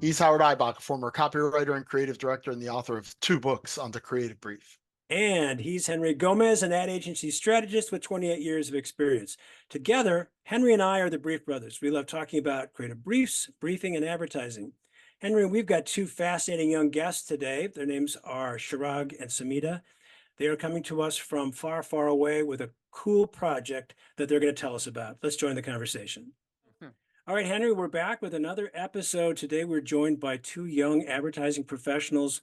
He's Howard Ibach, a former copywriter and creative director and the author of 2 books on the creative brief. And he's Henry Gomez, an ad agency strategist with 28 years of experience. Together, Henry and I are the Brief Brothers. We love talking about creative briefs, briefing, and advertising. Henry, we've got 2 fascinating young guests today. Their names are Chirag and Samita. They are coming to us from far, far away with a cool project that they're going to tell us about. Let's join the conversation. All right, Henry, we're back with another episode. Today, we're joined by 2 young advertising professionals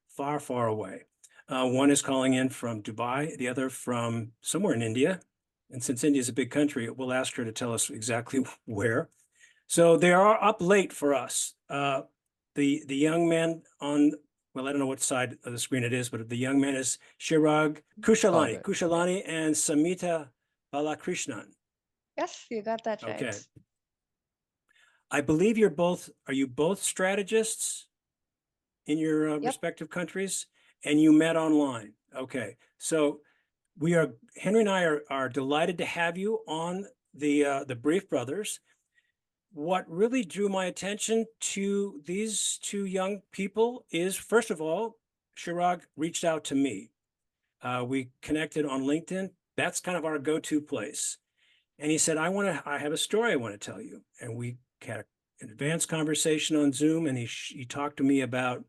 far, far away. One is calling in from Dubai, the other from somewhere in India. And since India is a big country, we'll ask her to tell us exactly where. So they are up late for us. The young man on, well, I don't know what side of the screen it is, but the young man is Chirag Kushalani and Samita Balakrishnan. Yes, you got that right. Okay. I believe are you both strategists in your respective countries? And you met online. Okay. So Henry and I are delighted to have you on the Brief Brothers. What really drew my attention to these 2 young people is, first of all, Chirag reached out to me. We connected on LinkedIn. That's kind of our go-to place. And he said, I have a story I want to tell you. And we had an advanced conversation on Zoom, and he talked to me about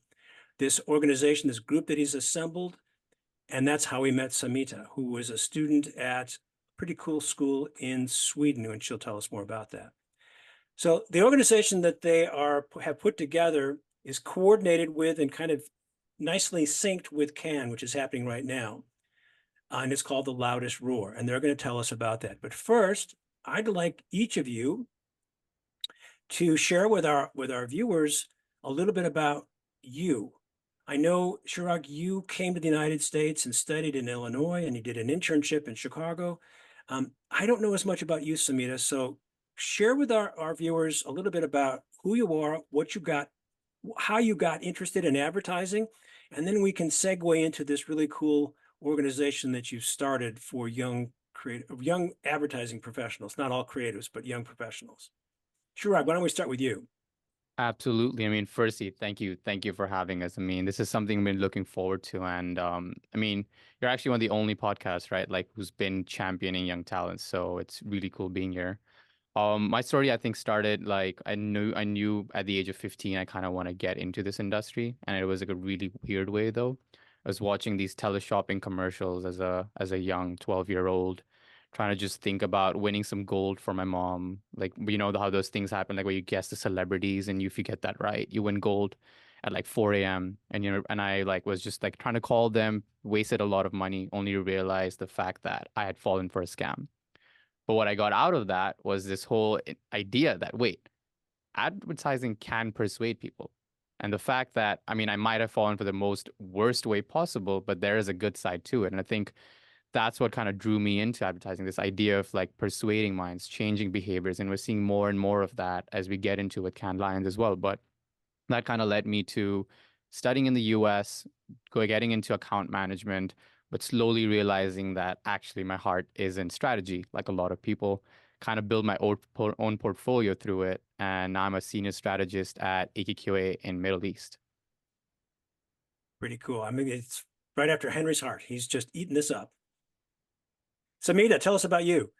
this organization, this group that he's assembled. And that's how we met Samita, who was a student at a pretty cool school in Sweden, and she'll tell us more about that. So the organization that they have put together is coordinated with and kind of nicely synced with Cannes, which is happening right now. And it's called the Loudest Roar, and they're going to tell us about that. But first, I'd like each of you to share with our viewers a little bit about you. I know, Chirag, you came to the United States and studied in Illinois, and you did an internship in Chicago. I don't know as much about you, Samita, so share with our viewers a little bit about who you are, what you got, how you got interested in advertising, and then we can segue into this really cool organization that you've started for young advertising professionals, not all creatives, but young professionals. Chirag, why don't we start with you? Absolutely. I mean, firstly, thank you for having us. I mean, this is something I've been looking forward to, and I mean, you're actually one of the only podcasts, right? Like, who's been championing young talents. So it's really cool being here. My story, I think, started like I knew at the age of 15 I kind of want to get into this industry, and it was like a really weird way though. I was watching these teleshopping commercials as a young 12-year-old, trying to just think about winning some gold for my mom. Like, you know how those things happen, like where you guess the celebrities and if you get that right, you win gold at like 4 a.m. And I like was just like trying to call them, wasted a lot of money, only to realize the fact that I had fallen for a scam. But what I got out of that was this whole idea that, wait, advertising can persuade people. And the fact that, I mean, I might have fallen for the most worst way possible, but there is a good side to it. And I think that's what kind of drew me into advertising, this idea of like persuading minds, changing behaviors. And we're seeing more and more of that as we get into with Cannes Lions as well. But that kind of led me to studying in the US, getting into account management, but slowly realizing that actually my heart is in strategy, like a lot of people. Kind of build my own portfolio through it. And now I'm a senior strategist at AKQA in Middle East. Pretty cool. I mean, it's right after Henry's heart. He's just eating this up. Samita, tell us about you.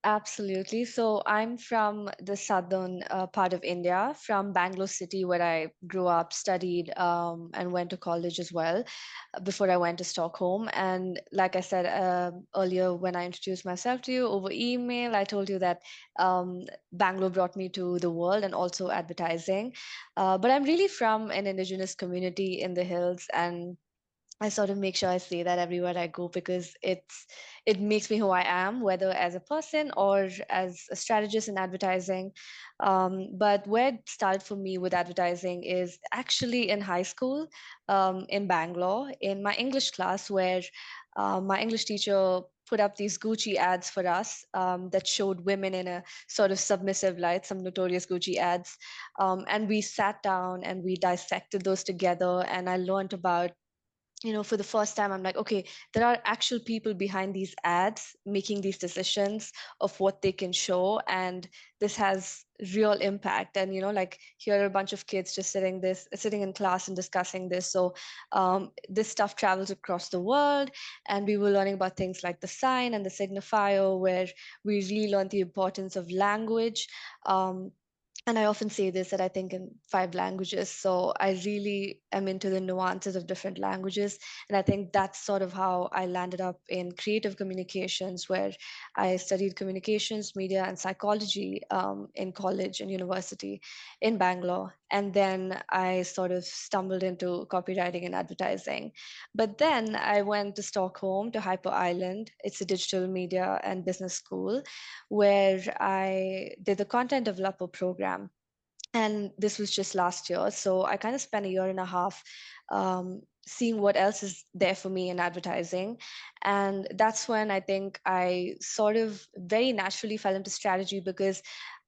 Absolutely. So I'm from the southern part of India, from Bangalore city, where I grew up, studied, and went to college as well before I went to Stockholm. And like I said earlier, when I introduced myself to you over email, I told you that Bangalore brought me to the world and also advertising. But I'm really from an indigenous community in the hills, and I sort of make sure I say that everywhere I go because it makes me who I am, whether as a person or as a strategist in advertising. But where it started for me with advertising is actually in high school, in Bangalore, in my English class, where my English teacher put up these Gucci ads for us that showed women in a sort of submissive light, some notorious Gucci ads. And we sat down and we dissected those together, and I learned about for the first time, I'm like, okay, there are actual people behind these ads making these decisions of what they can show, and this has real impact. And like, here are a bunch of kids just sitting in class and discussing this. So this stuff travels across the world, and we were learning about things like the sign and the signifier, where we really learned the importance of language. And I often say this, that I think in 5 languages. So I really am into the nuances of different languages. And I think that's sort of how I landed up in creative communications, where I studied communications, media, and psychology in college and university in Bangalore. And then I sort of stumbled into copywriting and advertising. But then I went to Stockholm, to Hyper Island. It's a digital media and business school where I did the content developer program. And this was just last year. So I kind of spent a year and a half seeing what else is there for me in advertising. And that's when I think I sort of very naturally fell into strategy, because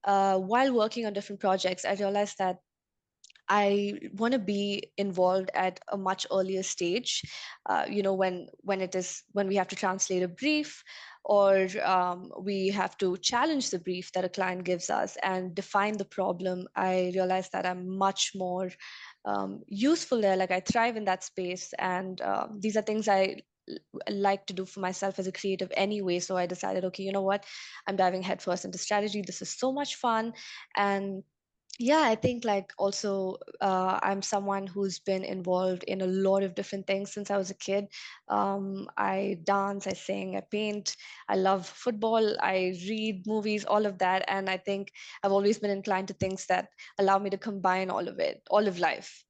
while working on different projects, I realized that I want to be involved at a much earlier stage. When we have to translate a brief, or we have to challenge the brief that a client gives us and define the problem. I realized that I'm much more useful there. Like, I thrive in that space, and these are things I like to do for myself as a creative anyway. So I decided, okay, you know what? I'm diving headfirst into strategy. This is so much fun. And yeah, I think, like, also I'm someone who's been involved in a lot of different things since I was a kid. I dance, I sing, I paint, I love football, I read movies, all of that. And I think I've always been inclined to things that allow me to combine all of it, all of life,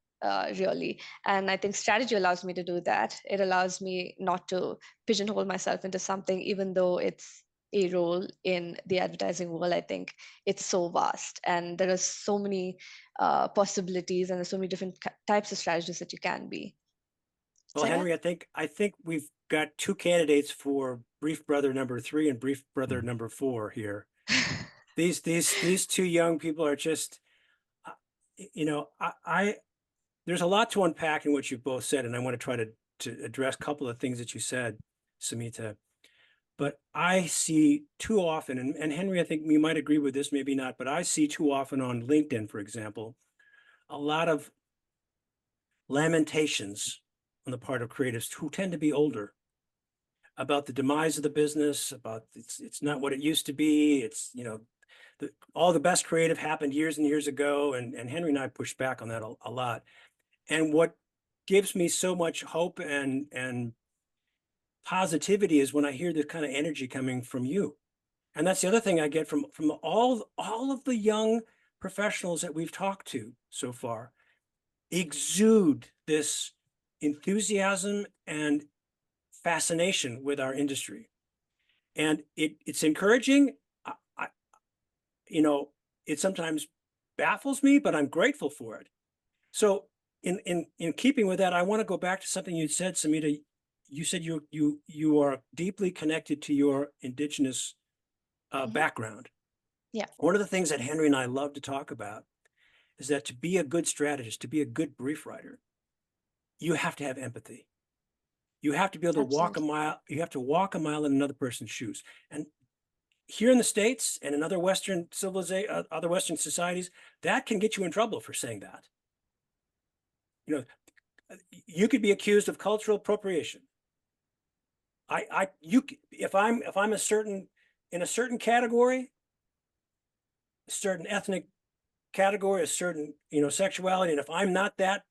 really. And I think strategy allows me to do that. It allows me not to pigeonhole myself into something, even though it's a role in the advertising world. I think it's so vast, and there are so many possibilities, and there's so many different types of strategies that you can be. Well, So, yeah. Henry, I think we've got 2 candidates for Brief Brother number 3 and Brief Brother number 4 here. These 2 young people are just, there's a lot to unpack in what you've both said, and I want to try to address a couple of things that you said, Samita. But I see too often, and Henry, I think we might agree with this, maybe not, but I see too often on LinkedIn, for example, a lot of lamentations on the part of creatives who tend to be older about the demise of the business, about it's not what it used to be. It's, all the best creative happened years and years ago. And Henry and I pushed back on that a lot. And what gives me so much hope and positivity is when I hear this kind of energy coming from you. And that's the other thing I get from all of the young professionals that we've talked to so far, exude this enthusiasm and fascination with our industry. And it's encouraging. It sometimes baffles me, but I'm grateful for it. So in keeping with that, I want to go back to something you said, Samita. You said you are deeply connected to your indigenous background. Yeah. One of the things that Henry and I love to talk about is that to be a good strategist, to be a good brief writer, you have to have empathy. You have to be able to walk a mile. You have to walk a mile in another person's shoes. And here in the States and in other Western other Western societies, that can get you in trouble for saying that. You could be accused of cultural appropriation. If I'm in a certain category, a certain ethnic category, a certain sexuality, and if I'm not that,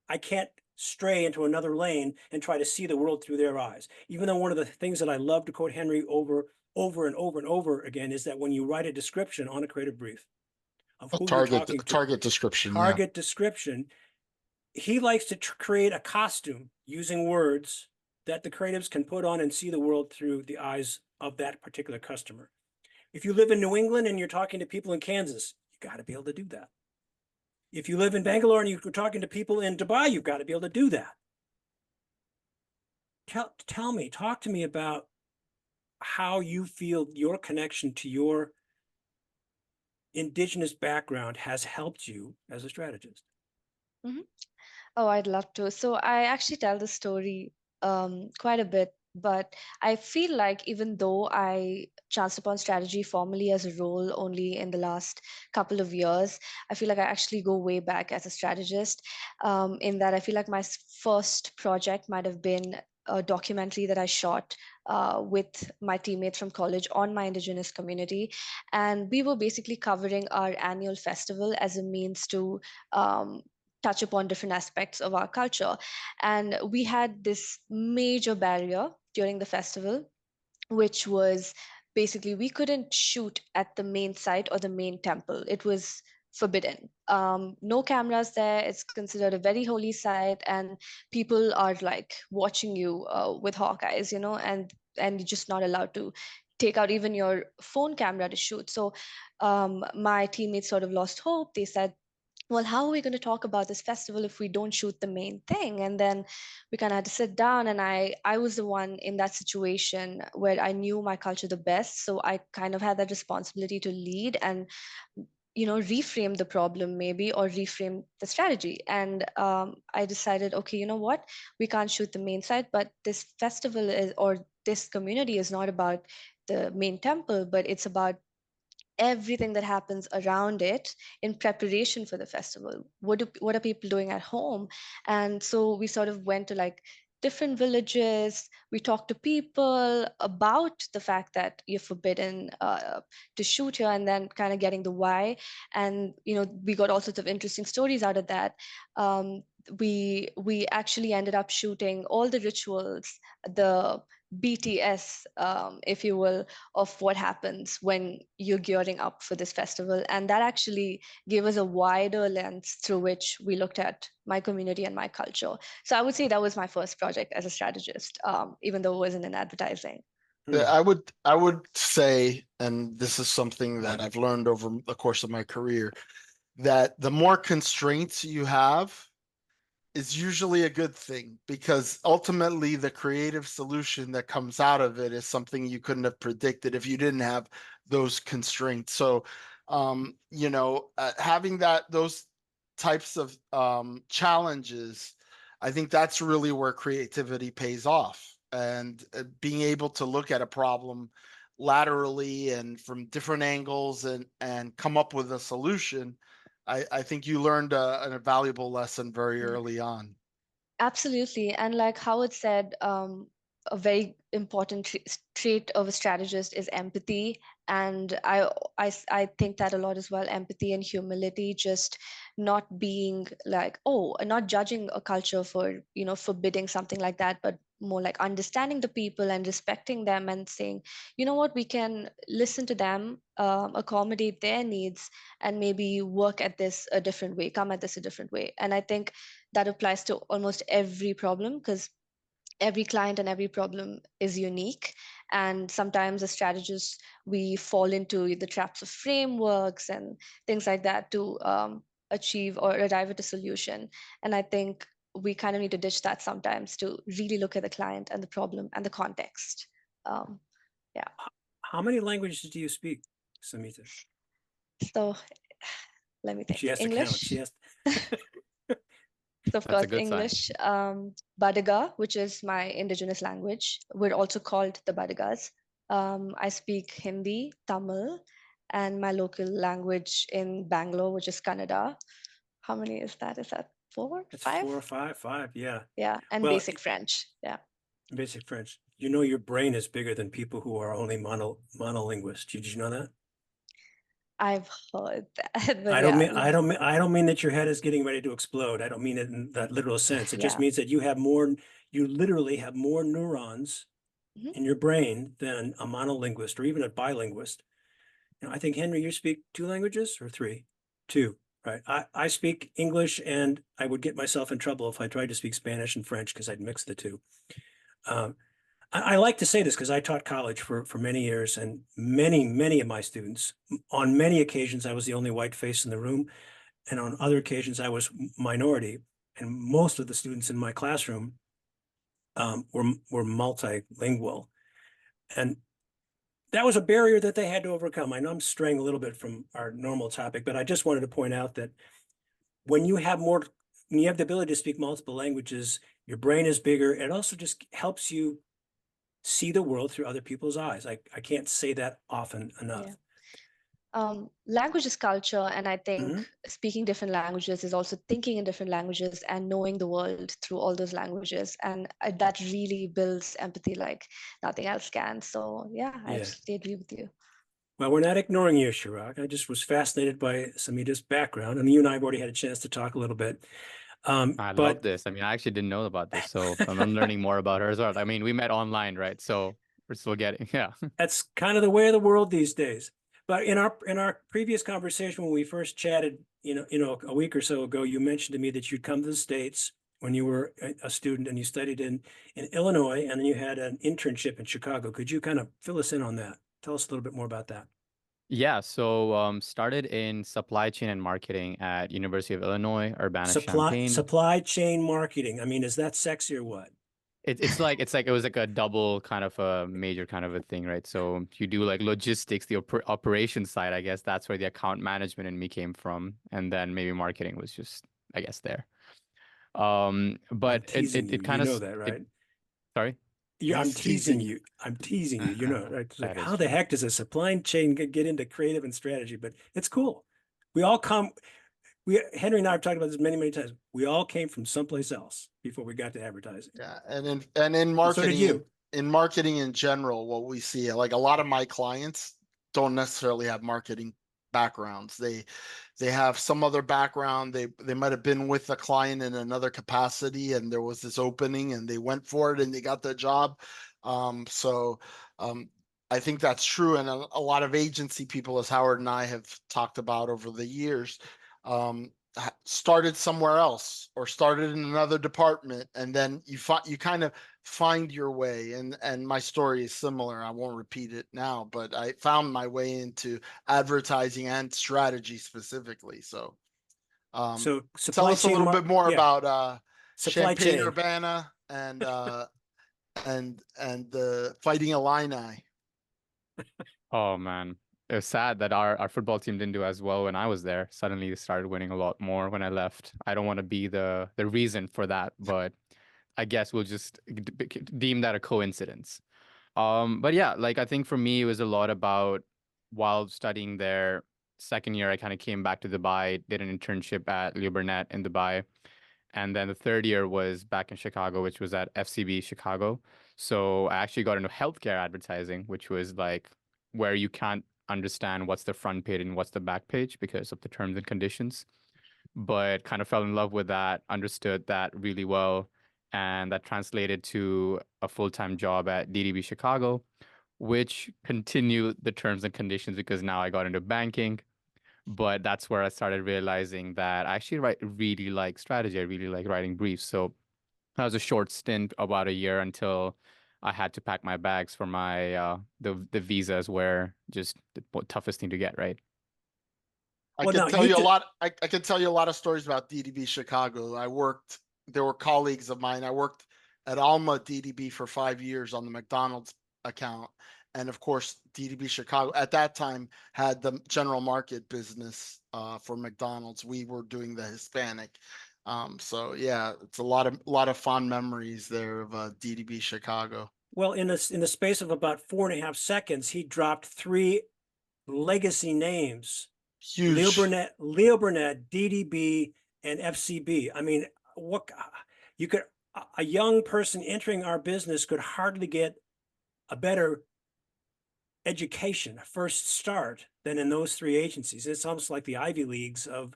I can't stray into another lane and try to see the world through their eyes. Even though one of the things that I love to quote Henry over and over again is that when you write a description on a creative brief of who you're talking to, target description, description, he likes to create a costume using words that the creatives can put on and see the world through the eyes of that particular customer. If you live in New England and you're talking to people in Kansas, you got to be able to do that. If you live in Bangalore and you're talking to people in Dubai, you've got to be able to do that. Talk to me about how you feel your connection to your indigenous background has helped you as a strategist. Mm-hmm. Oh, I'd love to. So I actually tell the story quite a bit, but I feel like even though I chanced upon strategy formally as a role only in the last couple of years, I feel like I actually go way back as a strategist. In that I feel like my first project might have been a documentary that I shot with my teammates from college on my indigenous community, and we were basically covering our annual festival as a means to touch upon different aspects of our culture. And we had this major barrier during the festival, which was basically we couldn't shoot at the main site or the main temple. It was forbidden. No cameras there. It's considered a very holy site, and people are like watching you with hawk eyes, and you're just not allowed to take out even your phone camera to shoot. So my teammates sort of lost hope. They said, well, how are we going to talk about this festival if we don't shoot the main thing? And then we kind of had to sit down, and I was the one in that situation where I knew my culture the best, so I kind of had that responsibility to lead and reframe the problem maybe, or reframe the strategy. And I decided, okay, you know what, we can't shoot the main site, but this festival is, or this community is not about the main temple, but it's about everything that happens around it in preparation for the festival. What are people doing at home? And so we sort of went to like different villages. We talked to people about the fact that you're forbidden to shoot here, and then kind of getting the why. And we got all sorts of interesting stories out of that. We actually ended up shooting all the rituals, the BTS, if you will, of what happens when you're gearing up for this festival. And that actually gave us a wider lens through which we looked at my community and my culture. So I would say that was my first project as a strategist, even though it wasn't in advertising. Yeah, I would say, and this is something that I've learned over the course of my career, that the more constraints you have is usually a good thing, because ultimately the creative solution that comes out of it is something you couldn't have predicted if you didn't have those constraints. So, having those types of challenges, I think that's really where creativity pays off, and being able to look at a problem laterally and from different angles and come up with a solution. I think you learned a valuable lesson very early on. Absolutely. And like Howard said, a very important trait of a strategist is empathy. And I think that a lot as well, empathy and humility, just not being like, oh, not judging a culture for, forbidding something like that, but more like understanding the people and respecting them and saying, you know what, we can listen to them, accommodate their needs, and maybe work at this a different way, come at this a different way. And I think that applies to almost every problem, because every client and every problem is unique. And sometimes as strategists, we fall into the traps of frameworks and things like that to achieve or arrive at a solution. And I think we kind of need to ditch that sometimes to really look at the client and the problem and the context. Yeah. How many languages do you speak, Samita? So let me think. She has to English. count. She has. So of That's a course, good sign. English, Badaga, which is my indigenous language. We're also called the Badagas. I speak Hindi, Tamil, and my local language in Bangalore, which is Kannada. How many is that? Is that 4, It's 5? 4 or 5, 5. Yeah. Yeah, and Well, basic French. Yeah. Basic French. You know, your brain is bigger than people who are only monolinguists. Did you know that? I've heard that, but I don't yeah. mean I don't mean that your head is getting ready to explode. I don't mean it in that literal sense. It just Yeah. means that you literally have more neurons Mhm. in your brain than a monolinguist or even a bilinguist. I think, Henry, you speak 2 languages or 3? 2, right? I speak English, and I would get myself in trouble if I tried to speak Spanish and French, because I'd mix the two. I like to say this because I taught college for many years, and many of my students, on many occasions, I was the only white face in the room, and on other occasions, I was minority. And most of the students in my classroom were multilingual, and that was a barrier that they had to overcome. I know I'm straying a little bit from our normal topic, but I just wanted to point out that when you have when you have the ability to speak multiple languages, your brain is bigger. It also just helps you see the world through other people's eyes. I can't say that often enough. Yeah. Language is culture, and I think Mhm. speaking different languages is also thinking in different languages and knowing the world through all those languages, and that really builds empathy like nothing else can. So yeah, I Yeah. absolutely agree with you. Well, we're not ignoring you, Chirag. I just was fascinated by Samita's background, and you and I have already had a chance to talk a little bit. I love But this. I mean, I actually didn't know about this, so I'm learning more about her as well. I mean, we met online, right? So we're still getting, yeah. that's kind of the way of the world these days. But in our previous conversation when we first chatted, a week or so ago, you mentioned to me that you'd come to the States when you were a student and you studied in Illinois, and then you had an internship in Chicago. Could you kind of fill us in on that? Tell us a little bit more about that. Yeah, so started in supply chain and marketing at University of Illinois, Urbana-Champaign. Supply chain marketing. I mean, is that sexy or what? It was like a double kind of a major kind of a thing, right? So you do like logistics, the operation side, I guess that's where the account management in me came from, and then maybe marketing was just, I guess, there. I'm But teasing you. it kind You of know that, right? sorry. I'm He's teasing teasing you. I'm teasing you. You know, right? It's like, That is how the true. heck does a supply chain get into creative and strategy? But it's cool. We all come. Henry and I have talked about this many, many times. We all came from someplace else before we got to advertising. Yeah, and in And so did marketing, you. in marketing in general, what we see, like a lot of my clients don't necessarily have marketing backgrounds. They have some other background. They might have been with a client in another capacity, and there was this opening, and they went for it, and they got the job. So I think that's true, and a lot of agency people, as Howard and I have talked about over the years, started somewhere else or started in another department, and then you kind of find your way. And my story is similar. I won't repeat it now, but I found my way into advertising and strategy specifically. So So tell supply us a chain, little bit more yeah, about supply Champaign chain. Urbana and the Fighting Illini. Oh man. It was sad that our football team didn't do as well when I was there. Suddenly they started winning a lot more when I left. I don't want to be the reason for that, but I guess we'll just deem that a coincidence. But yeah, like I think for me it was a lot about while studying there, second year I kind of came back to Dubai, did an internship at Leo Burnett in Dubai. And then the third year was back in Chicago, which was at FCB Chicago. So I actually got into healthcare advertising, which was like where you can't understand what's the front page and what's the back page because of the terms and conditions. But kind of fell in love with that, understood that really well. And that translated to a full-time job at DDB Chicago, which continued the terms and conditions because now I got into banking. But that's where I started realizing that I actually really like strategy. I really like writing briefs. So that was a short stint, about a year, until I had to pack my bags for my the visas were just the toughest thing to get, right? I Well, could now tell you you a did. lot. I could tell you a lot of stories about DDB Chicago. There were colleagues of mine. I worked at Alma DDB for 5 years on the McDonald's account. And of course, DDB Chicago at that time had the general market business for McDonald's. We were doing the Hispanic. So yeah, it's a lot of fond memories there of DDB Chicago. Well, in the space of about 4.5 seconds, he dropped three legacy names: Huge. Leo Burnett, DDB, and FCB. I mean, what you could a young person entering our business could hardly get a better education, a first start, than in those three agencies. It's almost like the Ivy Leagues of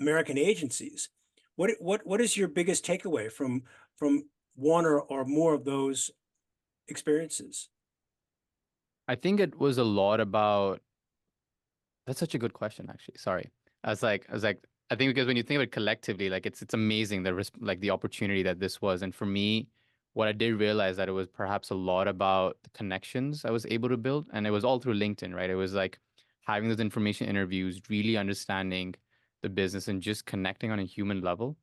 American agencies. What is your biggest takeaway from one or more of those experiences? I think it was a lot about. That's such a good question, actually. Sorry. I think because when you think of it collectively, like it's amazing like the opportunity that this was. And for me, what I did realize that it was perhaps a lot about the connections I was able to build. And it was all through LinkedIn, right? It was like having those information interviews, really understanding the business and just connecting on a human level.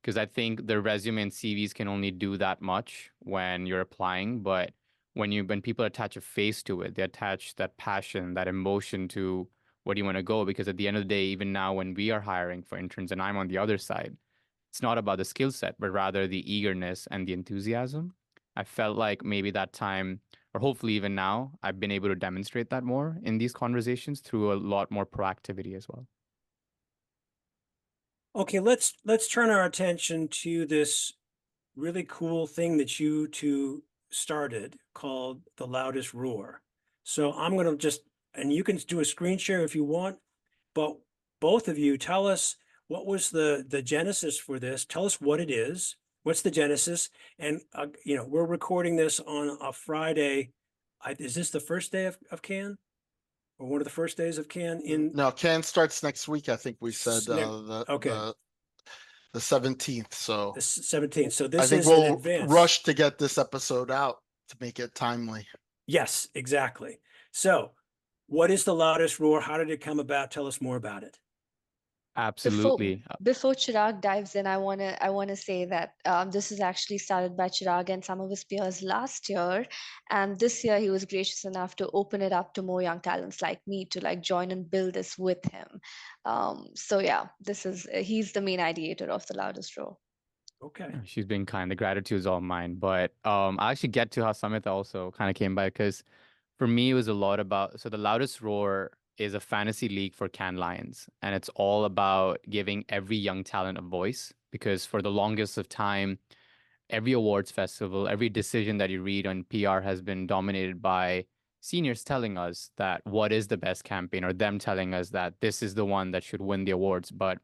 Because I think the resume and CVs can only do that much when you're applying, but when people attach a face to it, they attach that passion, that emotion to where do you want to go? Because at the end of the day, even now when we are hiring for interns and I'm on the other side, it's not about the skill set, but rather the eagerness and the enthusiasm. I felt like maybe that time, or hopefully even now, I've been able to demonstrate that more in these conversations through a lot more proactivity as well. Okay, let's turn our attention to this really cool thing that you two started called the Loudest Roar. So I'm going to just, and you can do a screen share if you want, but both of you tell us what was the genesis for this. Tell us what it is. What's the genesis? And, you know, we're recording this on a Friday. Is this the first day of Cannes? Or one of the first days of Cannes in? No, Cannes starts next week. I think we said Okay. The 17th. So The 17th. So I this think is in we'll advance. rush to get this episode out to make it timely. Yes, exactly. So what is the Loudest Roar? How did it come about? Tell us more about it. Absolutely. Before Chirag dives in, I wanna say that this is actually started by Chirag and some of his peers last year, and this year he was gracious enough to open it up to more young talents like me to like join and build this with him. So yeah, he's the main ideator of the Loudest Roar. Okay. She's been kind. The gratitude is all mine. But I'll actually get to how Samita also kind of came by, because for me, it was a lot about, so the Loudest Roar is a fantasy league for Cannes Lions, and it's all about giving every young talent a voice, because for the longest of time, every awards festival, every decision that you read on PR has been dominated by seniors telling us that what is the best campaign, or them telling us that this is the one that should win the awards. But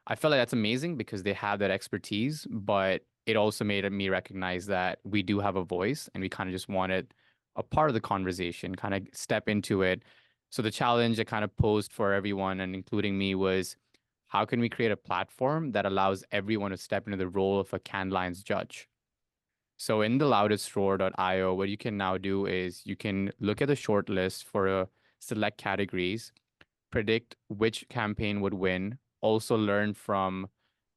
I felt like that's amazing because they have that expertise, but it also made me recognize that we do have a voice, and we kind of just wanted a part of the conversation, kind of step into it. So the challenge I kind of posed for everyone, and including me, was how can we create a platform that allows everyone to step into the role of a Cannes Lions judge? So in the loudestroar.io, what you can now do is you can look at the short list for select categories, predict which campaign would win, also learn from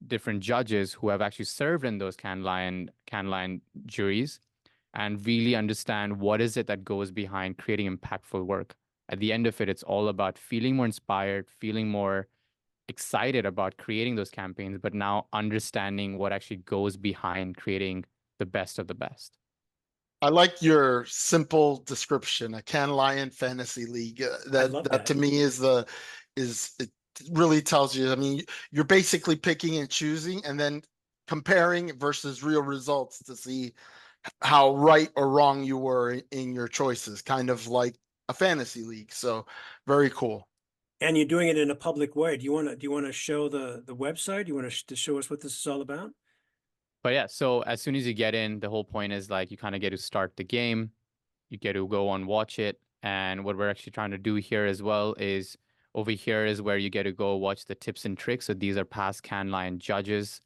different judges who have actually served in those Cannes Lion juries, and really understand what is it that goes behind creating impactful work. At the end of it, it's all about feeling more inspired, feeling more excited about creating those campaigns, but now understanding what actually goes behind creating the best of the best. I like your simple description, a Cannes Lion fantasy league. That to me is it really tells you. I mean, you're basically picking and choosing, and then comparing versus real results to see how right or wrong you were in your choices, kind of like a fantasy league. So very cool. And you're doing it in a public way. Do you want to show the website? Do you want to show us what this is all about? But yeah, so as soon as you get in, the whole point is like you kind of get to start the game, you get to go on, watch it. And what we're actually trying to do here as well is over here is where you get to go watch the tips and tricks. So these are past Cannes Lion judges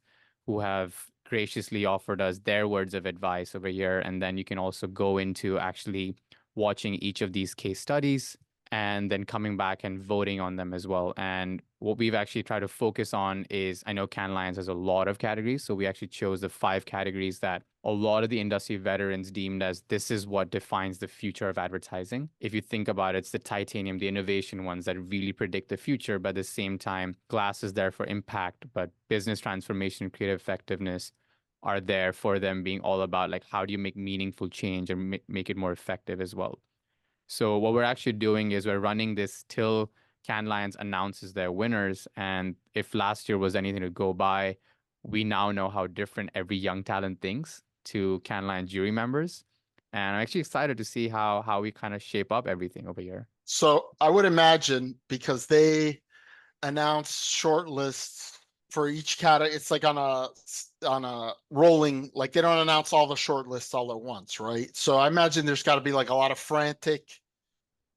who have graciously offered us their words of advice over here. And then you can also go into actually watching each of these case studies and then coming back and voting on them as well. And what we've actually tried to focus on is, I know Cannes Lions has a lot of categories, so we actually chose the 5 categories that a lot of the industry veterans deemed as this is what defines the future of advertising. If you think about it, it's the titanium, the innovation ones that really predict the future, but at the same time, glass is there for impact, but business transformation, creative effectiveness are there for them being all about like, how do you make meaningful change and make it more effective as well. So what we're actually doing is we're running this till Cannes Lions announces their winners. And if last year was anything to go by, we now know how different every young talent thinks to Cannes Lions jury members. And I'm actually excited to see how we kind of shape up everything over here. So I would imagine, because they announce short lists for each category, it's like on a rolling, like they don't announce all the short lists all at once, right? So I imagine there's got to be like a lot of frantic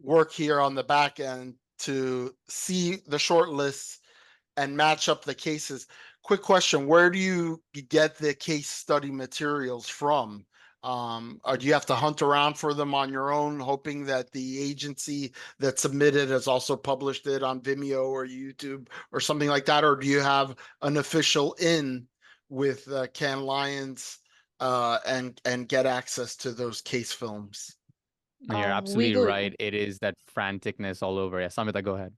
work here on the back end to see the short lists and match up the cases. Quick question, where do you get the case study materials from? Or do you have to hunt around for them on your own, hoping that the agency that submitted has also published it on Vimeo or YouTube or something like that? Or do you have an official in with Cannes Lions and get access to those case films? You're absolutely right. It is that franticness all over. Yeah, Samita, go ahead.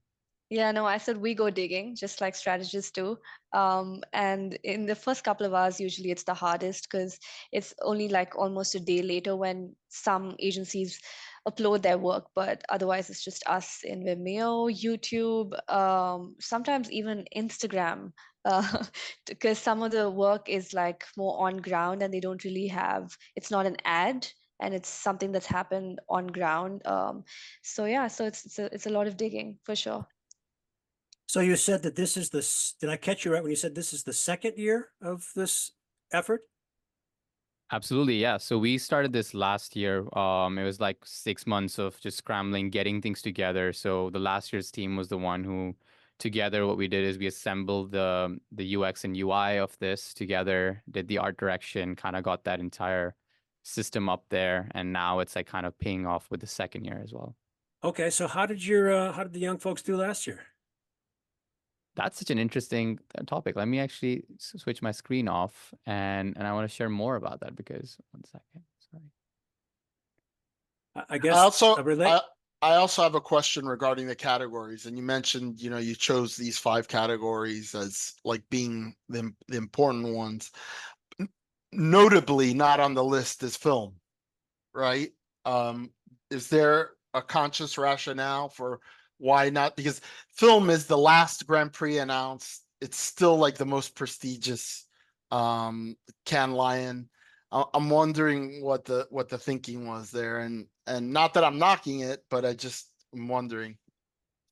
Yeah, no, I said we go digging, just like strategists do. And in the first couple of hours, usually it's the hardest because it's only like almost a day later when some agencies upload their work, but otherwise it's just us in Vimeo, YouTube, sometimes even Instagram, because some of the work is like more on ground and they don't really have, it's not an ad and it's something that's happened on ground. So yeah, so it's a lot of digging for sure. So you said that this is did I catch you right when you said this is the second year of this effort? Absolutely, yeah. So we started this last year. It was like 6 months of just scrambling, getting things together. So the last year's team was the one who, together, what we did is we assembled the UX and UI of this together, did the art direction, kind of got that entire system up there, and now it's like kind of paying off with the second year as well. Okay, so how did the young folks do last year? That's such an interesting topic. Let me actually switch my screen off, and I want to share more about that because 1 second, sorry. I I guess also relate. I also have a question regarding the categories, and you mentioned, you chose these 5 categories as like being the important ones. Notably, not on the list is film, right? Is there a conscious rationale for why not? Because film is the last Grand Prix announced. It's still like the most prestigious Cannes Lion. I'm wondering what the thinking was there, and not that I'm knocking it, but I'm wondering.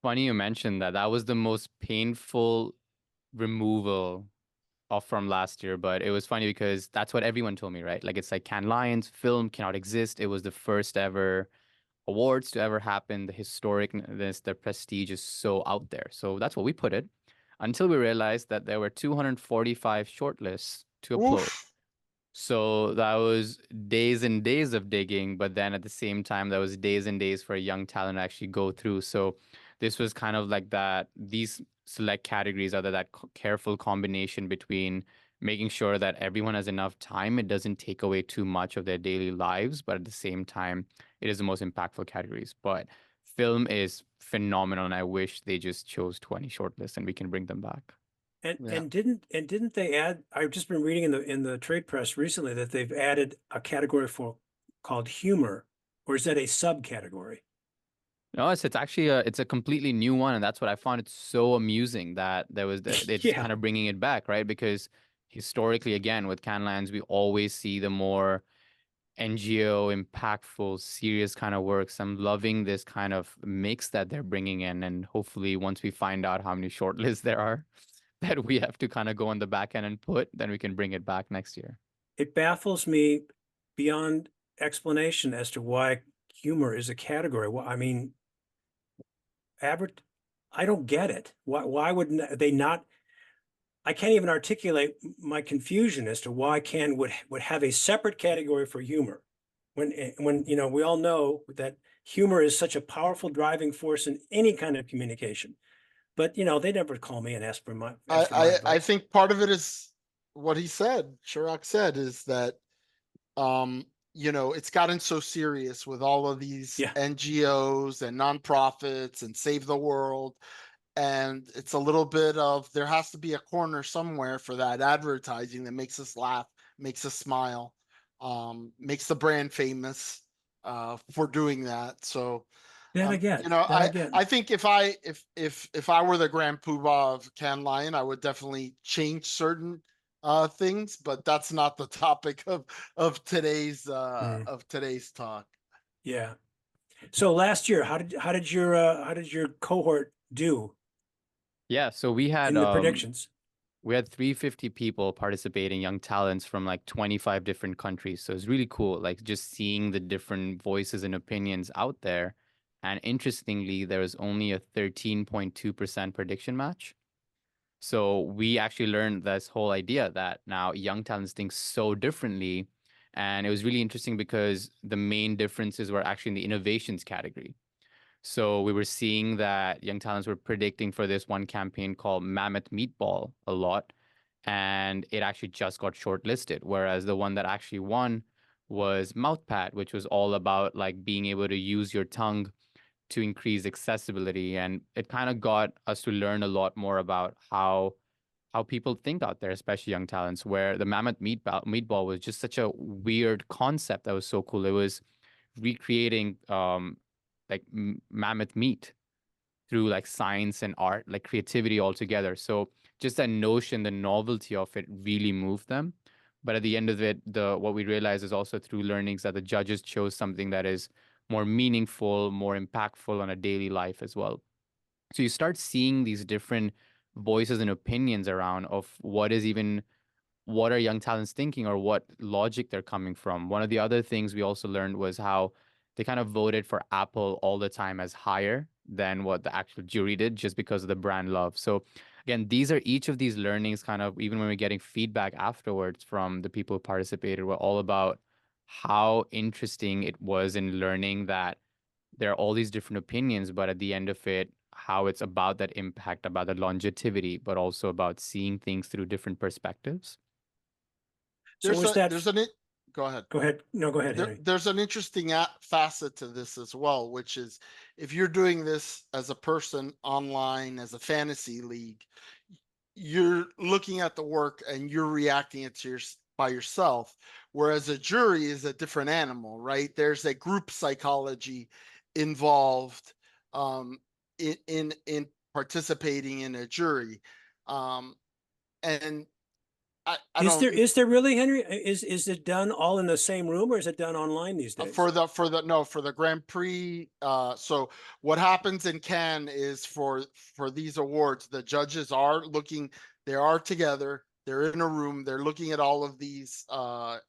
Funny you mentioned that. That was the most painful removal of from last year, but it was funny because that's what everyone told me, right? Like it's like Cannes Lions film cannot exist. It was the first ever awards to ever happen. The historicness, the prestige is so out there. So that's what we put it until we realized that there were 245 shortlists to upload. Oof. So that was days and days of digging, but then at the same time, that was days and days for a young talent to actually go through. So this was kind of like that. These select categories are that careful combination between making sure that everyone has enough time. It doesn't take away too much of their daily lives, but at the same time, it is the most impactful categories. But film is phenomenal, and I wish they just chose 20 shortlists and we can bring them back. Yeah. Didn't they add? I've just been reading in the trade press recently that they've added a category called humor, or is that a subcategory? No, it's actually it's a completely new one, and that's what I found it so amusing that it's Yeah. kind of bringing it back, right? Because historically, again, with Cannes Lions, we always see the more NGO, impactful, serious kind of works. I'm loving this kind of mix that they're bringing in, and hopefully, once we find out how many shortlists there are that we have to kind of go on the back end and put, then we can bring it back next year. It baffles me beyond explanation as to why humor is a category. Well, I mean, I don't get it. Why would they not? I can't even articulate my confusion as to why Cannes would have a separate category for humor when we all know that humor is such a powerful driving force in any kind of communication. But they never call me and ask for my I advice. think part of it is what he said, Chirag said, is that it's gotten so serious with all of these Yeah. NGOs and nonprofits and Save the World. And it's a little bit of, there has to be a corner somewhere for that advertising that makes us laugh, makes us smile, makes the brand famous for doing that. So That I get. That I get. I think if I were the Grand Poobah of Cannes Lion, I would definitely change certain things, but that's not the topic of today's talk. Yeah. So last year, how did your cohort do Yeah, so we had in the predictions? we had 350 people participating, young talents from like 25 different countries. So it's really cool, like just seeing the different voices and opinions out there. And interestingly, there was only a 13.2% prediction match. So we actually learned this whole idea that now young talents think so differently. And it was really interesting because the main differences were actually in the innovations category. So we were seeing that young talents were predicting for this one campaign called Mammoth Meatball a lot, and it actually just got shortlisted. Whereas the one that actually won was Mouthpad, which was all about like being able to use your tongue to increase accessibility. And it kind of got us to learn a lot more about how people think out there, especially young talents, where the mammoth meatball was just such a weird concept that was so cool. It was recreating like mammoth meat through like science and art, like creativity altogether. So just that notion, the novelty of it really moved them. But at the end of it, what we realize is also through learnings that the judges chose something that is more meaningful, more impactful on a daily life as well. So you start seeing these different voices and opinions around of what are young talents thinking or what logic they're coming from. One of the other things we also learned was how they kind of voted for Apple all the time as higher than what the actual jury did just because of the brand love. So again, each of these learnings kind of, even when we're getting feedback afterwards from the people who participated, were all about how interesting it was in learning that there are all these different opinions, but at the end of it, how it's about that impact, about the longevity, but also about seeing things through different perspectives. So was that? Go ahead. Go ahead. No, go ahead, Henry. There's an interesting facet to this as well, which is if you're doing this as a person online, as a fantasy league, you're looking at the work and you're reacting it to by yourself, whereas a jury is a different animal, right? There's a group psychology involved in participating in a jury, and is there really, Henry? Is it done all in the same room, or is it done online these days? For the Grand Prix. So what happens in Cannes is for these awards, the judges are looking. They are together. They're in a room. They're looking at all of these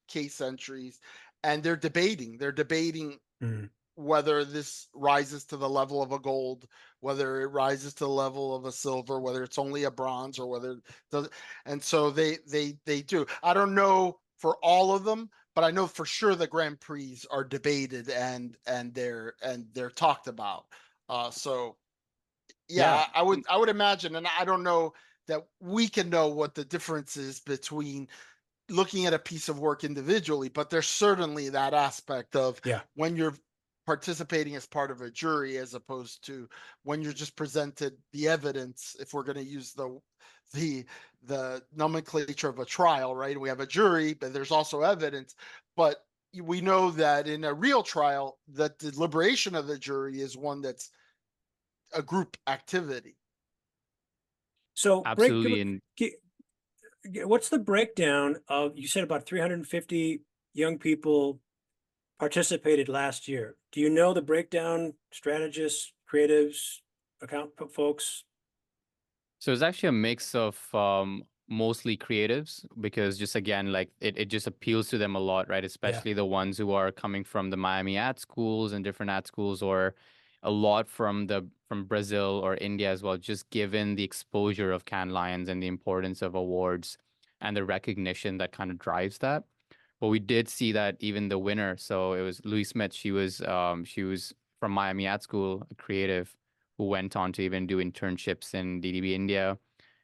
case entries, and they're debating. They're debating whether this rises to the level of a gold, whether it rises to the level of a silver, whether it's only a bronze, or whether it does. And so they do. I don't know for all of them, but I know for sure the Grand Prix are debated and they're talked about. So yeah, I would imagine, and I don't know that we can know what the difference is between looking at a piece of work individually, but there's certainly that aspect of when you're participating as part of a jury as opposed to when you're just presented the evidence. If we're going to use the nomenclature of a trial, right? We have a jury, but there's also evidence. But we know that in a real trial, that the deliberation of the jury is one that's a group activity. So absolutely. What's the breakdown of, you said about 350 young people participated last year. Do you know the breakdown, strategists, creatives, account folks? So it's actually a mix of mostly creatives, because just again, like it just appeals to them a lot, right? Especially the ones who are coming from the Miami ad schools and different ad schools, or a lot from Brazil or India as well, just given the exposure of Cannes Lions and the importance of awards and the recognition that kind of drives that. But we did see that even the winner, so it was Louise Smith. She was from Miami Ad School, a creative who went on to even do internships in DDB India,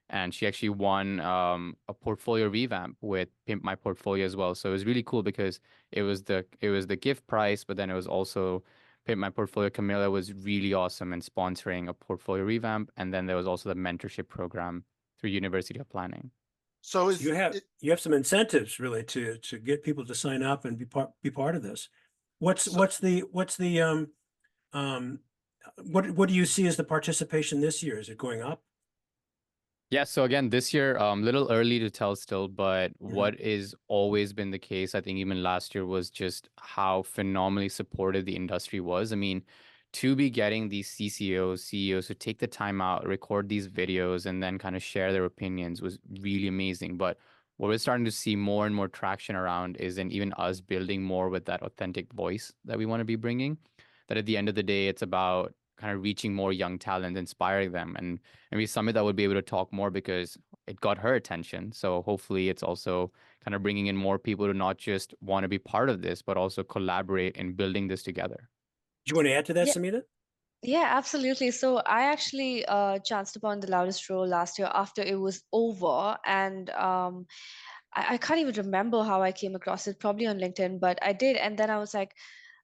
and she actually won a portfolio revamp with Pimp My Portfolio as well. So it was really cool because it was the gift prize, but then it was also Pimp My Portfolio. Camilla was really awesome in sponsoring a portfolio revamp, and then there was also the mentorship program through University of Planning. So you have some incentives really to get people to sign up and be part of this. What do you see as the participation this year? Is it going up? Yeah, so again, this year, little early to tell still, but what is always been the case, I think even last year, was just how phenomenally supportive the industry was. I mean, to be getting these CCOs, CEOs who take the time out, record these videos, and then kind of share their opinions was really amazing. But what we're starting to see more and more traction around is in even us building more with that authentic voice that we want to be bringing. That at the end of the day, it's about kind of reaching more young talent, inspiring them. And maybe Samita would be able to talk more because it got her attention. So hopefully it's also kind of bringing in more people to not just want to be part of this, but also collaborate in building this together. Do you want to add to that, Samita? Yeah, absolutely. So I actually chanced upon the Loudest Roar last year after it was over, and I can't even remember how I came across it, probably on LinkedIn, but I did. And then I was like,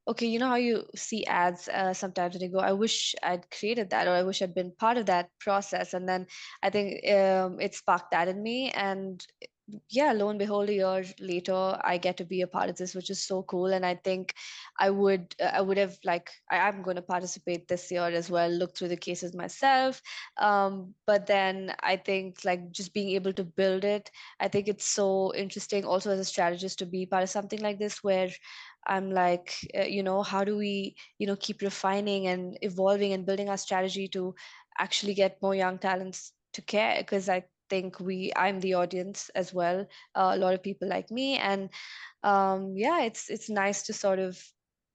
okay, you know how you see ads sometimes and you go, I wish I'd created that, or I wish I'd been part of that process. And then I think it sparked that in me. And yeah, lo and behold, a year later, I get to be a part of this, which is so cool. And I think I would have like, I'm going to participate this year as well, look through the cases myself. But then I think like just being able to build it, I think it's so interesting also as a strategist to be part of something like this, where I'm like, how do we, keep refining and evolving and building our strategy to actually get more young talents to care? Because I think I'm the audience as well, a lot of people like me. And yeah, it's nice to sort of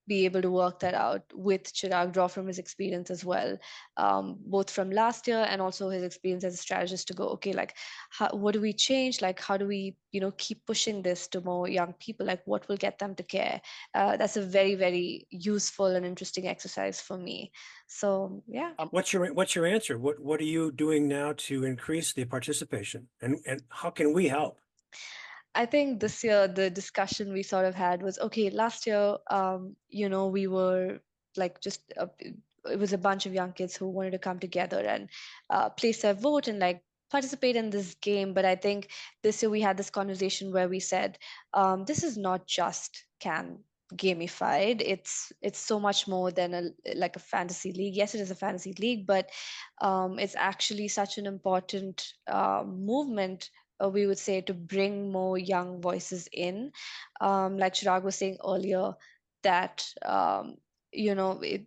be able to work that out with Chirag, draw from his experience as well, both from last year and also his experience as a strategist, to go, okay, like, what do we change? Like, how do we, keep pushing this to more young people? Like, what will get them to care? That's a very, very useful and interesting exercise for me. So, yeah. What's your answer? What are you doing now to increase the participation, and how can we help? I think this year the discussion we sort of had was, okay, last year, we were like just it was a bunch of young kids who wanted to come together and place their vote and like participate in this game. But I think this year we had this conversation where we said, this is not just can gamified. It's so much more than like a fantasy league. Yes, it is a fantasy league, but it's actually such an important movement, we would say, to bring more young voices in. Like Chirag was saying earlier, that it,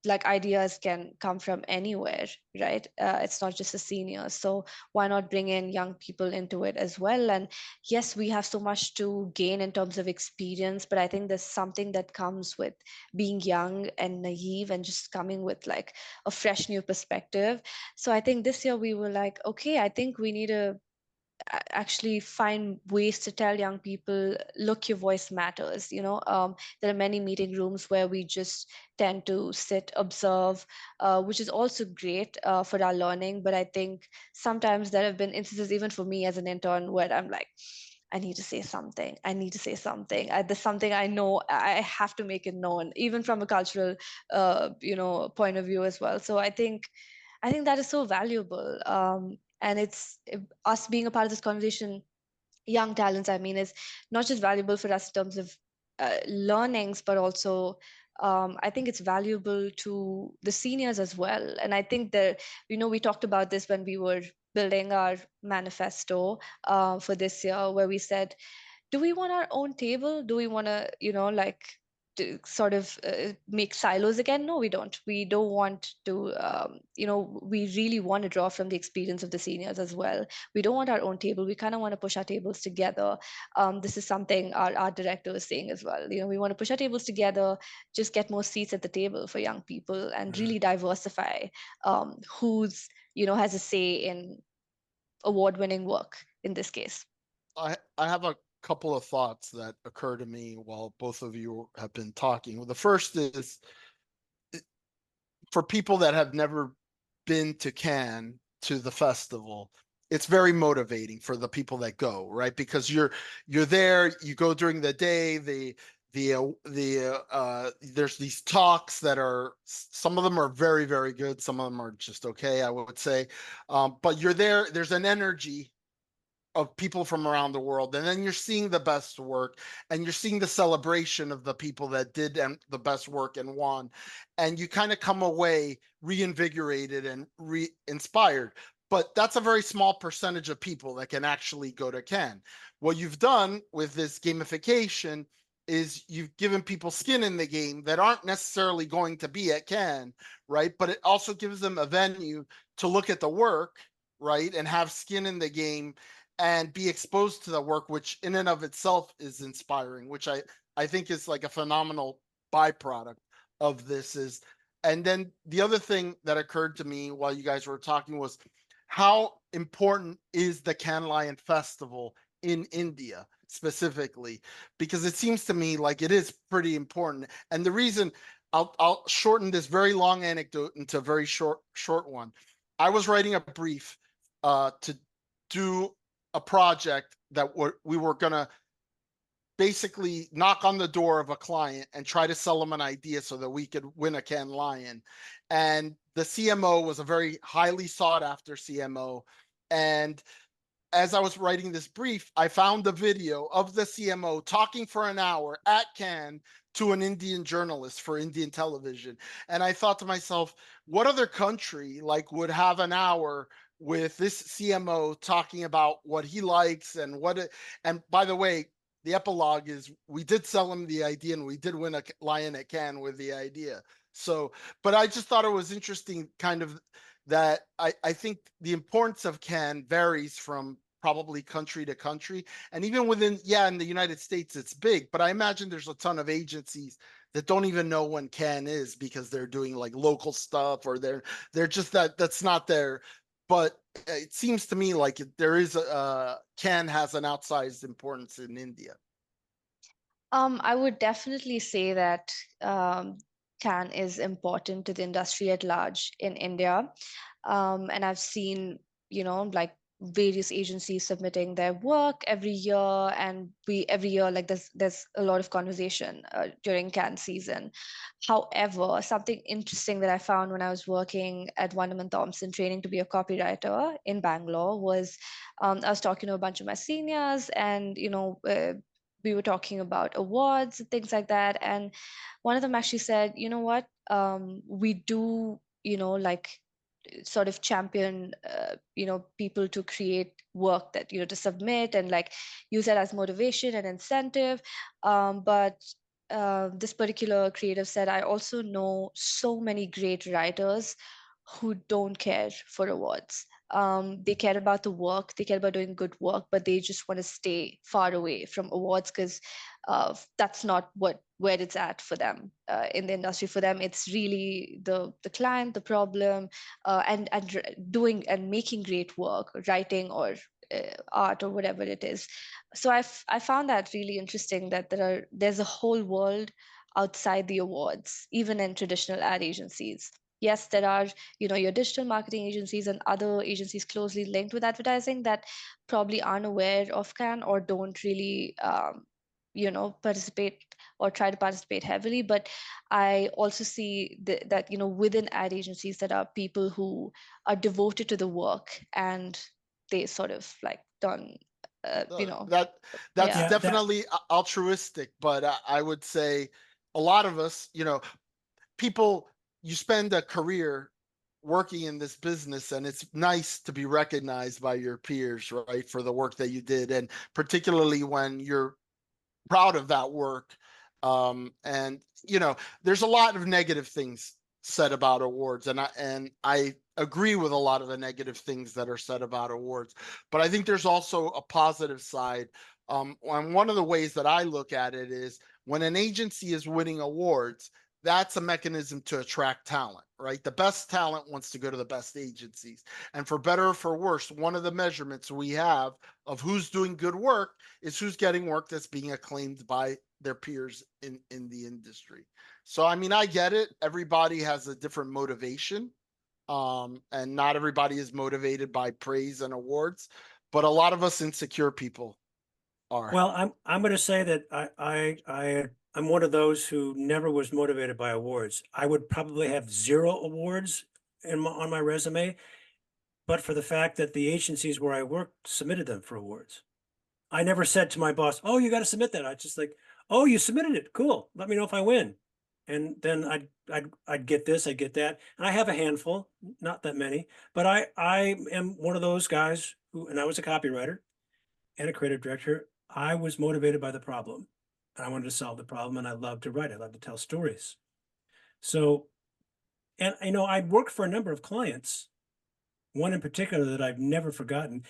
like, ideas can come from anywhere, right? It's not just the seniors. So why not bring in young people into it as well? And yes, we have so much to gain in terms of experience, but I think there's something that comes with being young and naive and just coming with like a fresh new perspective. So I think this year we were like, okay, I think we need to actually find ways to tell young people, look, your voice matters. There are many meeting rooms where we just tend to sit, observe, which is also great for our learning. But I think sometimes there have been instances, even for me as an intern, where I'm like, I need to say something. I need to say something. There's something I know. I have to make it known, even from a cultural, point of view as well. So I think that is so valuable. And it's us being a part of this conversation, young talents, I mean, is not just valuable for us in terms of learnings, but also I think it's valuable to the seniors as well. And I think that, we talked about this when we were building our manifesto for this year, where we said, do we want our own table? Do we want to, like, to sort of make silos again? No, we don't. We don't want to, we really want to draw from the experience of the seniors as well. We don't want our own table. We kind of want to push our tables together. This is something our art director is saying as well. We want to push our tables together, just get more seats at the table for young people and really diversify who's, has a say in award-winning work in this case. I have a couple of thoughts that occur to me while both of you have been talking. Well, the first is, for people that have never been to Cannes, to the festival, it's very motivating for the people that go, right? Because you're there, you go during the day, there's these talks that are, some of them are very, very good, some of them are just okay, I would say. But you're there, there's an energy of people from around the world, and then you're seeing the best work, and you're seeing the celebration of the people that did the best work and won, and you kind of come away reinvigorated and inspired. But that's a very small percentage of people that can actually go to Cannes. What you've done with this gamification is you've given people skin in the game that aren't necessarily going to be at Cannes, right? But it also gives them a venue to look at the work, right, and have skin in the game and be exposed to the work, which in and of itself is inspiring, which I think is like a phenomenal byproduct of this. Is, and then the other thing that occurred to me while you guys were talking was, how important is the Cannes Lion Festival in India specifically? Because it seems to me like it is pretty important. And the reason, I'll shorten this very long anecdote into a very short one. I was writing a brief to do a project that we were going to basically knock on the door of a client and try to sell them an idea so that we could win a Cannes Lion. And the CMO was a very highly sought after CMO. And as I was writing this brief, I found the video of the CMO talking for an hour at Cannes to an Indian journalist for Indian television. And I thought to myself, what other country like would have an hour with this CMO talking about what he likes and and by the way, the epilogue is we did sell him the idea and we did win a lion at Cannes with the idea. So, but I just thought it was interesting kind of that I think the importance of Cannes varies from probably country to country. And even within, in the United States, it's big, but I imagine there's a ton of agencies that don't even know when Cannes is because they're doing like local stuff or they're just that's not there. But it seems to me like there is Cannes has an outsized importance in India. I would definitely say that Cannes is important to the industry at large in India. And I've seen, like various agencies submitting their work every year, and every year like there's a lot of conversation during Cannes season. However, something interesting that I found when I was working at Wunderman Thompson training to be a copywriter in Bangalore was I was talking to a bunch of my seniors, and we were talking about awards and things like that. And one of them actually said, you know what, we do, like sort of champion, people to create work that, to submit and like use that as motivation and incentive. But this particular creative said, I also know so many great writers who don't care for awards. They care about the work, they care about doing good work, but they just want to stay far away from awards because that's not where it's at for them in the industry. For them, it's really the client, the problem, and doing and making great work, writing or art or whatever it is. So I found that really interesting that there's a whole world outside the awards, even in traditional ad agencies. Yes, there are, your digital marketing agencies and other agencies closely linked with advertising that probably aren't aware of Cannes or don't really, participate or try to participate heavily. But I also see that, within ad agencies, there are people who are devoted to the work and they sort of like done, That's yeah. definitely altruistic, but I would say a lot of us, people, you spend a career working in this business and it's nice to be recognized by your peers, right, for the work that you did, and particularly when you're proud of that work. And there's a lot of negative things said about awards, and I agree with a lot of the negative things that are said about awards, but I think there's also a positive side. And one of the ways that I look at it is when an agency is winning awards, that's a mechanism to attract talent, right? The best talent wants to go to the best agencies. And for better or for worse, one of the measurements we have of who's doing good work is who's getting work that's being acclaimed by their peers in the industry. So, I mean, I get it. Everybody has a different motivation. And not everybody is motivated by praise and awards, but a lot of us insecure people are. Well, I'm going to say that I'm one of those who never was motivated by awards. I would probably have 0 awards on my resume, but for the fact that the agencies where I worked submitted them for awards. I never said to my boss, "Oh, you got to submit that." I just like, "Oh, you submitted it. Cool. Let me know if I win." And then I'd get this, I'd get that. And I have a handful, not that many, but I am one of those guys who, and I was a copywriter and a creative director. I was motivated by the problem. I wanted to solve the problem, and I love to write. I love to tell stories. So, and I worked for a number of clients, one in particular that I've never forgotten,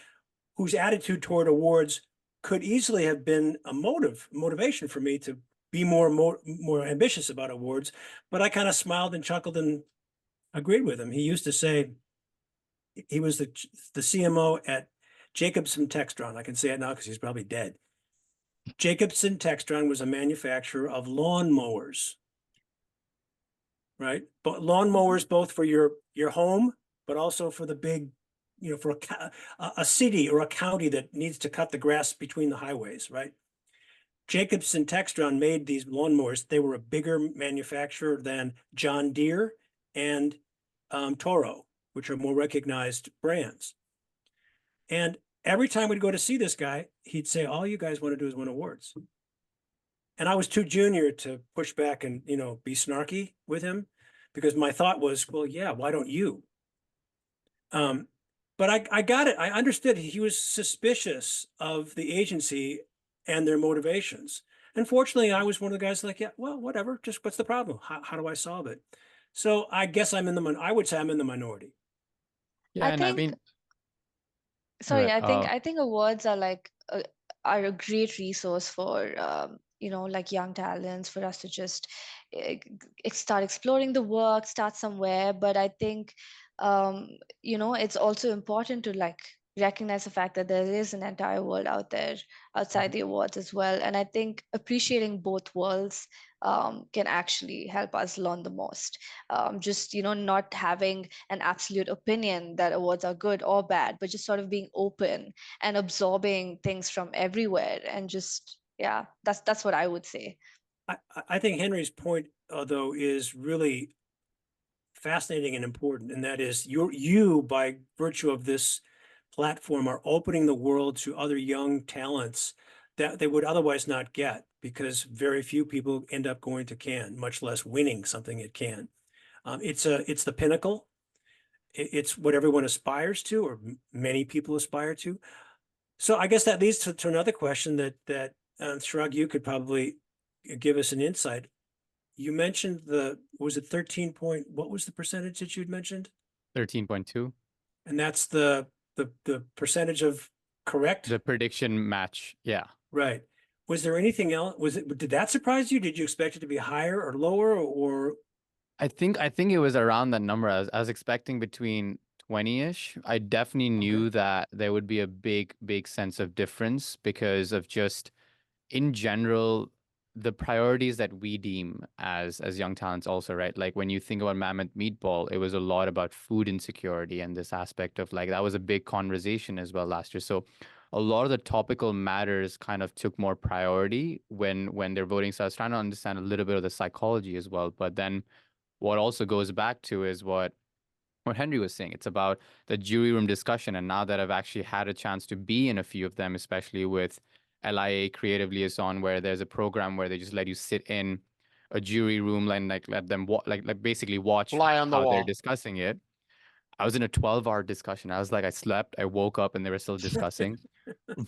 whose attitude toward awards could easily have been a motivation for me to be more ambitious about awards. But I kind of smiled and chuckled and agreed with him. He used to say, he was the CMO at Jacobson Textron. I can say it now because he's probably dead. Jacobson Textron was a manufacturer of lawnmowers, right? But lawnmowers both for your home, but also for the big, for a city or a county that needs to cut the grass between the highways, right? Jacobson Textron made these lawnmowers. They were a bigger manufacturer than John Deere and Toro, which are more recognized brands. And every time we'd go to see this guy, he'd say, all you guys want to do is win awards. And I was too junior to push back and, be snarky with him, because my thought was, well, yeah, why don't you? But I got it. I understood he was suspicious of the agency and their motivations. And fortunately, I was one of the guys like, yeah, well, whatever, just what's the problem? How do I solve it? So I guess I would say I'm in the minority. Yeah, I and I think, mean, sorry, right, I think awards are like are a great resource for like young talents, for us to just start exploring the work, start somewhere. But I think it's also important to like recognize the fact that there is an entire world out there outside the awards as well. And I think appreciating both worlds can actually help us learn the most. Just not having an absolute opinion that awards are good or bad, but just sort of being open and absorbing things from everywhere. And just, yeah, that's what I would say. I think Henry's point, though, is really fascinating and important, and that is you, by virtue of this platform, are opening the world to other young talents that they would otherwise not get, because very few people end up going to Cannes, much less winning something at Cannes. It's the pinnacle. It's what everyone aspires to, or many people aspire to. So I guess that leads to another question that Chirag, you could probably give us an insight. You mentioned was it 13 point, what was the percentage that you'd mentioned? 13.2. And that's the percentage of correct? The prediction match. Yeah. Right. Was there anything else? Did that surprise you? Did you expect it to be higher or lower, or? I think it was around that number. I was expecting between 20-ish. I definitely knew that there would be a big sense of difference because of just in general the priorities that we deem as young talents also, right? Like when you think about Mammoth Meatball, it was a lot about food insecurity and this aspect of like that was a big conversation as well last year. So a lot of the topical matters kind of took more priority when they're voting. So I was trying to understand a little bit of the psychology as well. But then what also goes back to is what Henry was saying. It's about the jury room discussion. And now that I've actually had a chance to be in a few of them, especially with LIA Creative Liaison, where there's a program where they just let you sit in a jury room and like let them like basically watch Fly on the how they're wall. discussing it. I was in a 12-hour discussion. I was like, I slept, I woke up, and they were still discussing.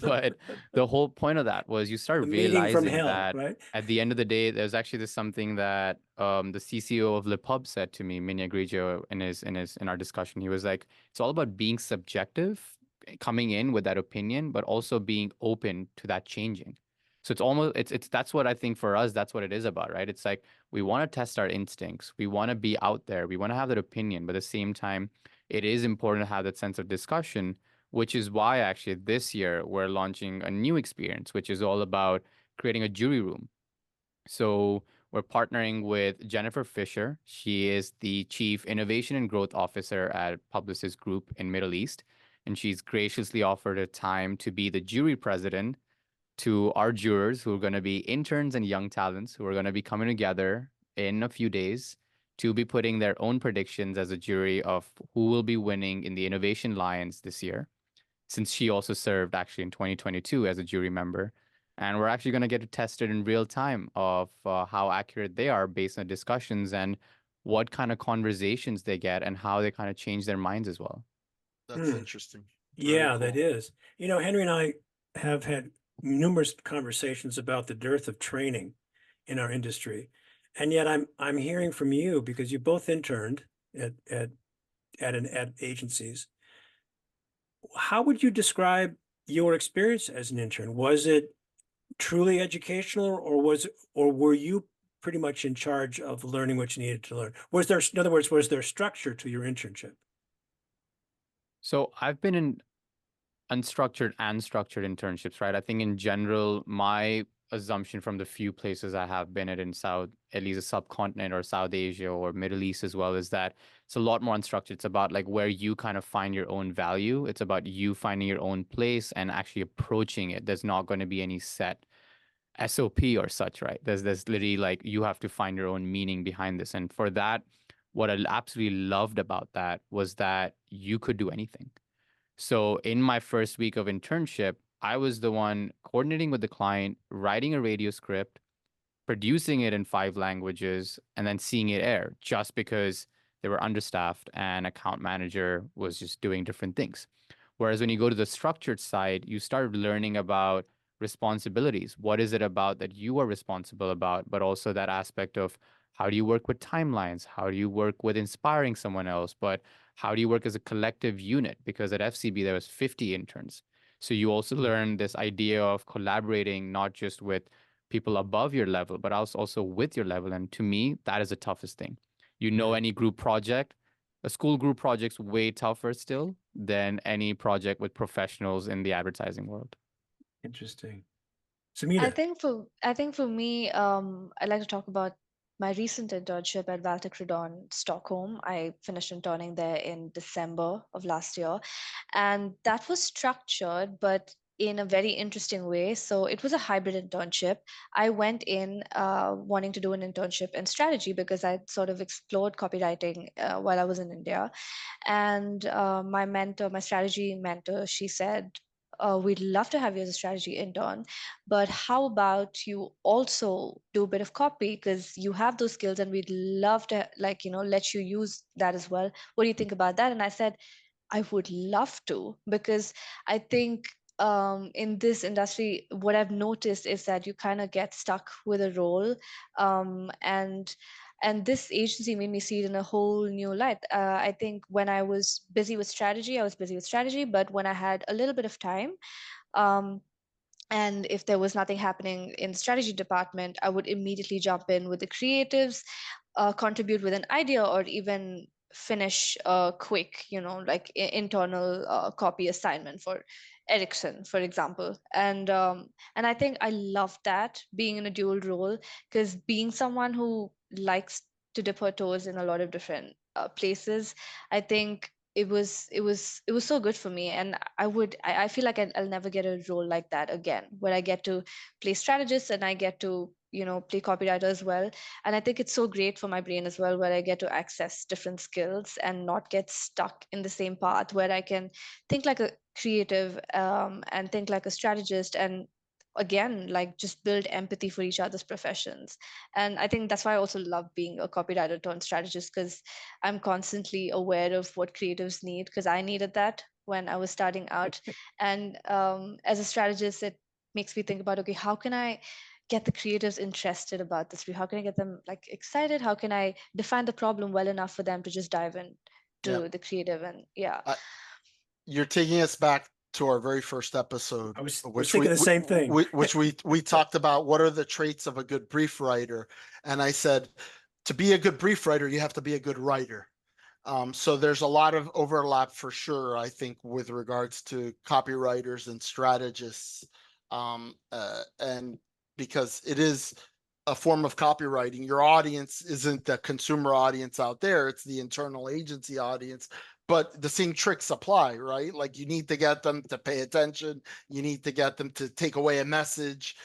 But the whole point of that was you start The meeting from realizing hell, that right? at the end of the day, there's actually this something that the CCO of Le Pub said to me, Minya Grigio, in our discussion. He was like, it's all about being subjective, coming in with that opinion, but also being open to that changing. So it's that's what I think for us, that's what it is about, right? It's like we want to test our instincts. We want to be out there. We want to have that opinion, but at the same time, it is important to have that sense of discussion, which is why actually this year we're launching a new experience, which is all about creating a jury room. So we're partnering with Jennifer Fisher. She is the Chief Innovation and Growth Officer at Publicis Group in Middle East. And she's graciously offered a time to be the jury president to our jurors who are going to be interns and young talents who are going to be coming together in a few days to be putting their own predictions as a jury of who will be winning in the Innovation Lions this year, since she also served actually in 2022 as a jury member. And we're actually going to get to test it in real time of how accurate they are based on discussions and what kind of conversations they get and how they kind of change their minds as well. That's interesting. Yeah, Very that cool. is. Henry and I have had numerous conversations about the dearth of training in our industry. And yet I'm hearing from you, because you both interned at agencies. How would you describe your experience as an intern? Was it truly educational, or were you pretty much in charge of learning what you needed to learn? In other words, was there structure to your internship? So I've been in unstructured and structured internships, right? I think in general, my assumption from the few places I have been at least a subcontinent or South Asia or Middle East as well, is that it's a lot more unstructured. It's about like where you kind of find your own value. It's about you finding your own place and actually approaching it. There's not going to be any set SOP or such, right? There's literally like you have to find your own meaning behind this. And for that, what I absolutely loved about that was that you could do anything. So in my first week of internship, I was the one coordinating with the client, writing a radio script, producing it in 5 languages, and then seeing it air just because they were understaffed and account manager was just doing different things. Whereas when you go to the structured side, you start learning about responsibilities. What is it about that you are responsible about, but also that aspect of how do you work with timelines? How do you work with inspiring someone else? But how do you work as a collective unit? Because at FCB, there was 50 interns. So you also learn this idea of collaborating, not just with people above your level, but also with your level. And to me, that is the toughest thing. You know, any group project, a school group project's way tougher still than any project with professionals in the advertising world. Interesting. I Samita. think for me, I'd like to talk about my recent internship at Valtecredon, Stockholm. I finished interning there in December of last year, and that was structured, but in a very interesting way. So it was a hybrid internship. I went in wanting to do an internship in strategy because I sort of explored copywriting while I was in India. And my mentor, my strategy mentor, she said, we'd love to have you as a strategy intern, but how about you also do a bit of copy because you have those skills and we'd love to like, let you use that as well. What do you think about that? And I said, I would love to, because I think in this industry, what I've noticed is that you kind of get stuck with a role, and this agency made me see it in a whole new light. I think when I was busy with strategy, I was busy with strategy, but when I had a little bit of time, um, and if there was nothing happening in the strategy department, I would immediately jump in with the creatives, contribute with an idea, or even finish a quick, like internal copy assignment for Ericsson, for example. And I think I love that being in a dual role, because being someone who likes to dip her toes in a lot of different places, I think it was so good for me. And I feel like I'll never get a role like that again, where I get to play strategist and I get to play copywriter as well. And I think it's so great for my brain as well, where I get to access different skills and not get stuck in the same path, where I can think like a creative, and think like a strategist, and again, like, just build empathy for each other's professions. And I think that's why I also love being a copywriter turned strategist, because I'm constantly aware of what creatives need, because I needed that when I was starting out. And as a strategist, it makes me think about, okay, how can I get the creatives interested about this? How can I get them like excited? How can I define the problem well enough for them to just dive in to the creative? And yeah. You're taking us back to our very first episode, I was which thinking the same thing. which we talked about what are the traits of a good brief writer, and I said, to be a good brief writer, you have to be a good writer. So there's a lot of overlap for sure, I think, with regards to copywriters and strategists, and because it is a form of copywriting. Your audience isn't the consumer audience out there, it's the internal agency audience. But the same tricks apply, right? Like, you need to get them to pay attention, you need to get them to take away a message.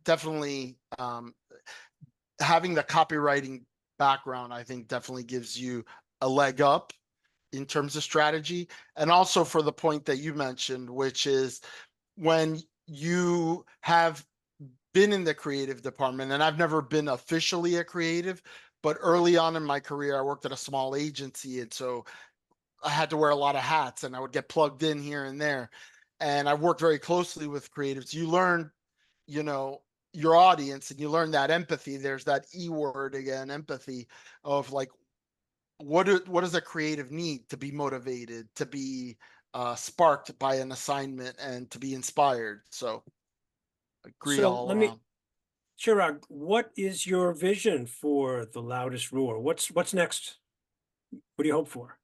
Definitely, having the copywriting background, I think, definitely gives you a leg up in terms of strategy. And also for the point that you mentioned, which is when you have been in the creative department, and I've never been officially a creative, but early on in my career, I worked at a small agency. And so I had to wear a lot of hats and I would get plugged in here and there. And I worked very closely with creatives. You learn, you know, your audience, and you learn that empathy. There's that E word again, empathy, of like, what does a creative need to be motivated, to be sparked by an assignment, and to be inspired. So agree So all let me, around. Chirag, what is your vision for the Loudest Roar? What's next? What do you hope for?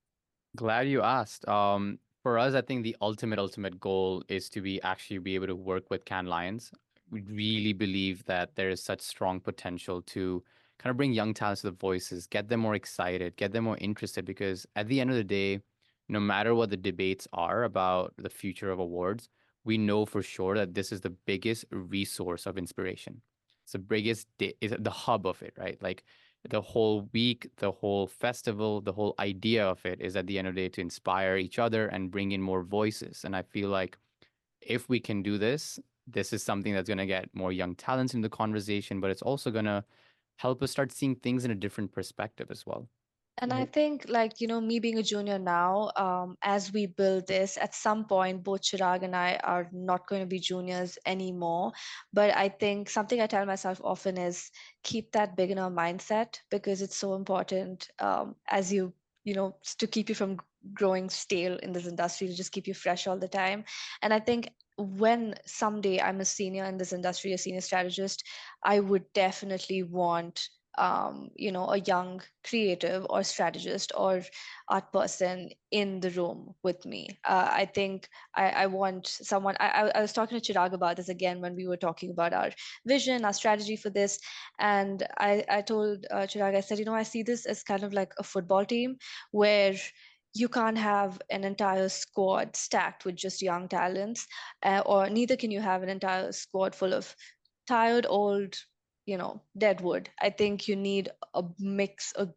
Glad you asked. For us, I think the ultimate goal is to be able to work with Cannes Lions. We really believe that there is such strong potential to kind of bring young talents to the voices, get them more excited, get them more interested, because at the end of the day, no matter what the debates are about the future of awards, we know for sure that this is the biggest resource of inspiration. It's the biggest, is the hub of it, right? Like the whole week, the whole festival, the whole idea of it is at the end of the day to inspire each other and bring in more voices. And I feel like if we can do this, this is something that's going to get more young talents in the conversation, but it's also going to help us start seeing things in a different perspective as well. And I think, like, me being a junior now, as we build this, at some point, both Chirag and I are not going to be juniors anymore. But I think something I tell myself often is keep that beginner mindset, because it's so important, as to keep you from growing stale in this industry, to just keep you fresh all the time. And I think when someday I'm a senior in this industry, a senior strategist, I would definitely want a young creative or strategist or art person in the room with me. I think I want someone. I was talking to Chirag about this again when we were talking about our vision, our strategy for this, and I told Chirag, I said, I see this as kind of like a football team where you can't have an entire squad stacked with just young talents, or neither can you have an entire squad full of tired old deadwood. I think you need a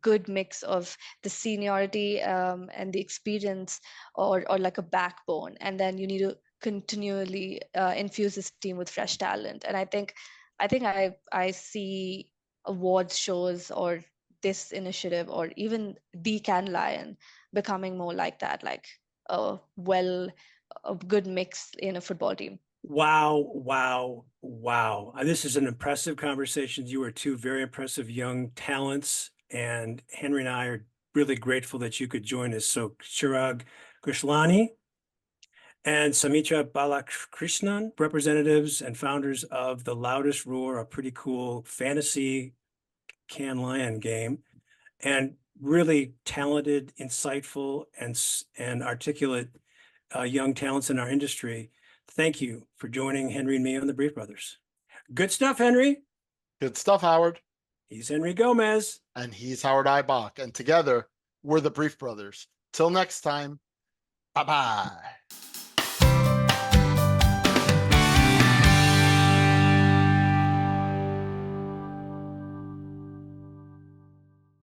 good mix of the seniority and the experience, or like a backbone, and then you need to continually infuse this team with fresh talent. And I see awards shows or this initiative or even the Can Lion becoming more like that, like a good mix in a football team. Wow, wow, wow. This is an impressive conversation. You are two very impressive young talents, and Henry and I are really grateful that you could join us. So Chirag Krishlani and Samita Balakrishnan, representatives and founders of the Loudest Roar, a pretty cool fantasy Can Lion game, and really talented, insightful, and articulate young talents in our industry. Thank you for joining Henry and me on the Brief Brothers. Good stuff, Henry. Good stuff, Howard. He's Henry Gomez. And he's Howard Ibach. And together, we're the Brief Brothers. Till next time, bye-bye.